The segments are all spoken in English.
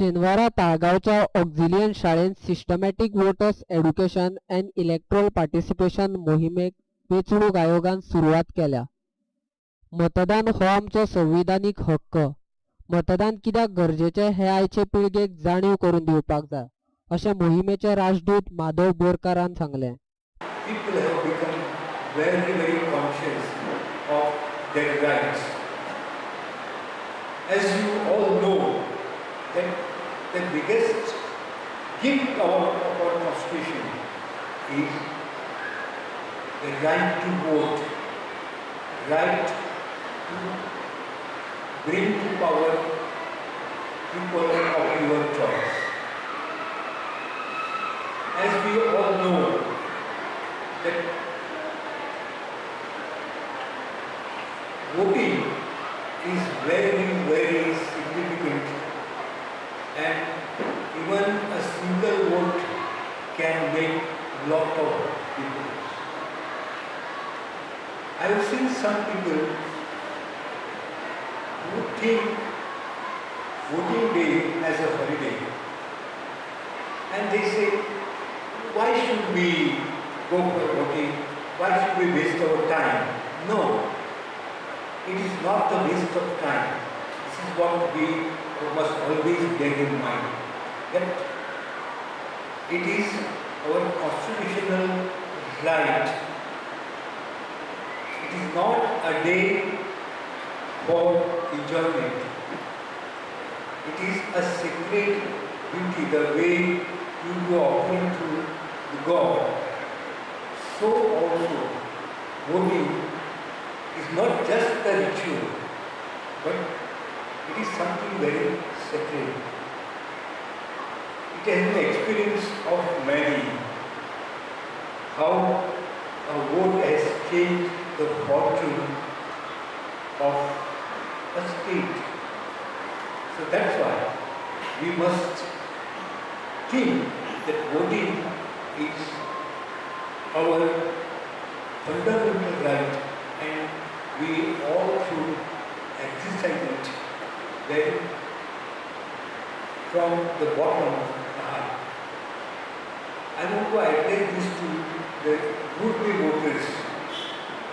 शेनवारा ताळगावच्या ऑक्झिलियन शाळेत systematic voters education and electoral participation मोहिमेक वेंचणूक आयोगान सुरवात केल्या. मतदान हो आमचो संविधानीक हक्क. मतदान कित्याक गरजेचें हे आयचे पिळगेक जाणीव करून दिवपाक जाय अशें मोहिमेचे राजदूत माधव बोरकारान सांगलें. People have become very, very conscious of their rights. As you all know, that the biggest gift of our Constitution is the right to vote, right to bring to power people of your choice. As we all know that voting is very, very significant, and even a single vote can make lot of difference. I have seen some people who think voting day as a holiday, and they say, why should we go for voting? Why should we waste our time? No, it is not a waste of time. This is what we must always bear in mind, that it is our constitutional right. It is not a day for enjoyment. It is a sacred duty, the way you do offering to God. So also voting is not just a ritual, but it is something very sacred. It has been experience of many, how a vote has changed the fortune of a state. So that's why we must think that voting is our fundamental right, and we all should exercise it then from the bottom of the heart. I want to address this to the would-be voters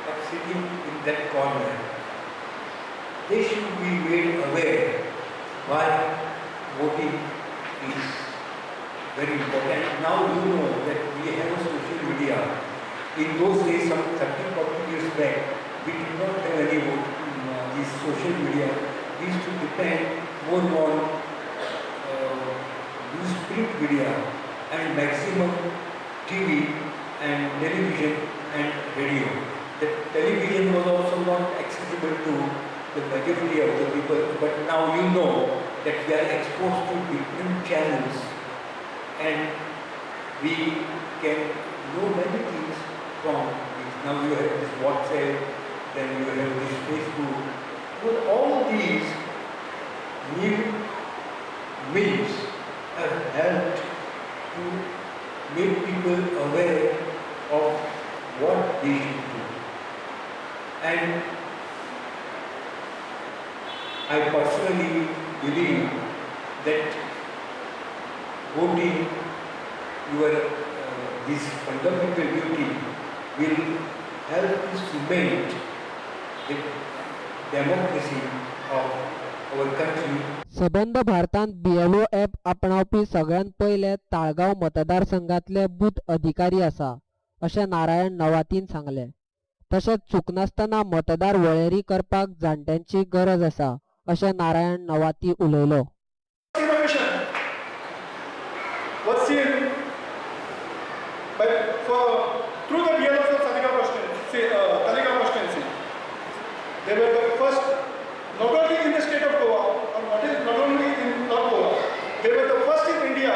of sitting in that corner. They should be made aware why voting is very important. Now you know that we have a social media. In those days, some 30-40 years back, we did not have any vote in this social media. We used to depend more on print media and maximum TV and television and radio. The television was also not accessible to the majority of the people, but now you know that we are exposed to different channels and we can know many things from this. Now you have this WhatsApp, then you have this Facebook. Well, all these new means have helped to make people aware of what they should do. And I personally believe that voting your this fundamental duty will help to cement the democracy of our country. सबंद भारतांत BLO app आपणावपी सगळ्यात पयले ताळगांव मतदारसंघातले booth अधिकारी आसा अशें नारायण नवातीन सांगले. तशेंच चुकनासतना मतदार वळेरी करपाक जाणट्यांची गरज आसा अशें नारायण नवाती उलयलो. They were the first, not only in the state of Goa, or not only in North Goa, they were the first in India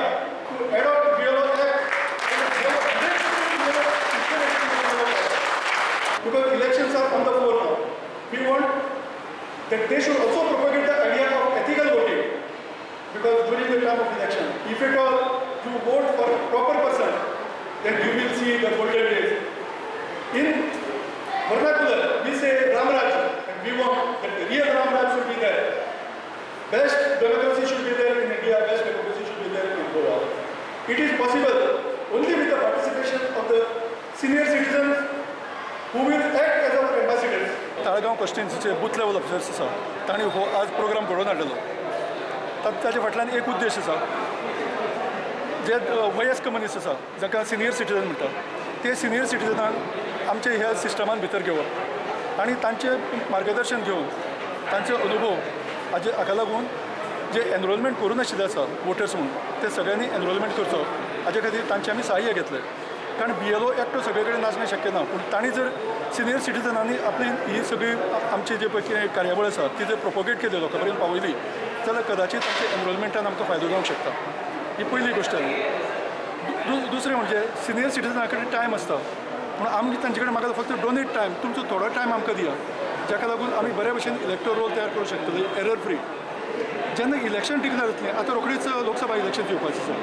to adopt the BLO Act. Because elections are on the floor now. We want that they should also propagate the idea of ethical voting. Because during the time of election, if at all you vote for a proper person, then you will see the golden days. In vernacular, we say Ramraj, and we want that the real Ramraj should be there. Best democracy should be there in India, best possible only with the participation of the senior citizens who will act as our ambassadors. Taleigao कॉन्स्टिट्युन्सीचे booth level officers आसा तांणी हो आज programme घडोवन हाडलेलो. ताच्या फाटल्यान एक उद्देश आसा, जे वयस्क मनीस आसा जाका सिनियर सिटीजन म्हणटात ते सिनियर सिटीजनांक आमचे ह्या सिस्टमान भितर घेवप आनी तांचें मार्गदर्शन घेवन तांचो अनुभव हाका लागून जे एनरोलमेंट करून आशिल्ले आसा वोटर्स म्हणून ते सगळ्यांनी एनरोलमेंट करचो हाजे खातीर तांचे आमी सहाय्य घेतले. कारण BLO एकटो सगळे कडेन नासणें शक्य ना, पूण तांणी जर सिनियर सिटीजनांनी आपली ही सगळी आमची जे पळय कितें कार्यावळ आसा ती जर प्रोपोगेट केली लोकां पर्यंत पावयली जाल्यार कदाचित तांच्या एनरोलमेंटान आमकां फायदो जावंक शकता. ही पयली गोश्ट जाली. दुसरें म्हणजे सिनियर सिटीजना कडेन टायम आसता, पूण आमी तांचे कडेन म्हाका फक्त डोनेट टायम, तुमचो थोडो टायम आमकां दिया, जाका लागून आमी बऱ्या भशेन इलेक्टोरल रोल तयार करूंक शकतले एरर फ्री. जेन्ना इलेक्शन डिक्लेअर जातलें, आतां रोखडीच लोकसभा इलेक्शन येवपाचें आसा,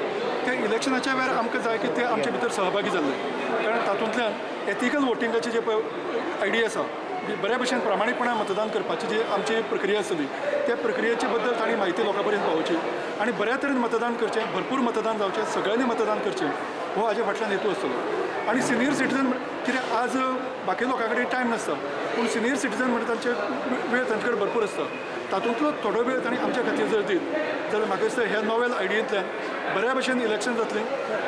त्या इलेक्शनाच्या वेळार आमकां जाय की ते आमचे भितर सहभागी जाल्ले, कारण तातूंतल्यान एथिकल वोटिंगाची जे पळय आयडिया आसा, बऱ्या भशेन प्रामाणीकपणान मतदान करपाची जी आमची प्रक्रिया आसतली त्या प्रक्रियेचे बद्दल तांणी म्हायती लोकां पर्यंत पावोवची आनी बऱ्या तरेन मतदान करचें, भरपूर मतदान जावचें, सगळ्यांनी मतदान करचें हो हाजे फाटल्यान हेतू आसतलो. आनी सिनियर सिटीजन कित्याक आज बाकी लोकां कडेन टायम नासता, पूण सिनियर सिटीजन म्हणजे तांचे वेळ तांचे कडेन भरपूर आसता, तातूंतलो थोडो वेळ तांणी आमच्या खातीर जर दीत जाल्यार म्हाका दिसता ह्या नोवेल आयडियेंतल्यान बऱ्या भशेन इलेक्शन जातलें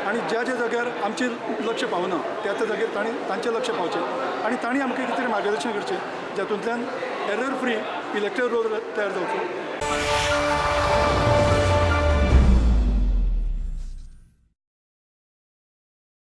आनी ज्या ज्या जाग्यार आमचें लक्ष पावना त्या त्या जाग्यार तांचें लक्ष पावचें आनी तांणी आमकां कितें तरी मार्गदर्शन करचें जातूंतल्यान एरर फ्री इलेक्टोरल रोल तयार जावचो.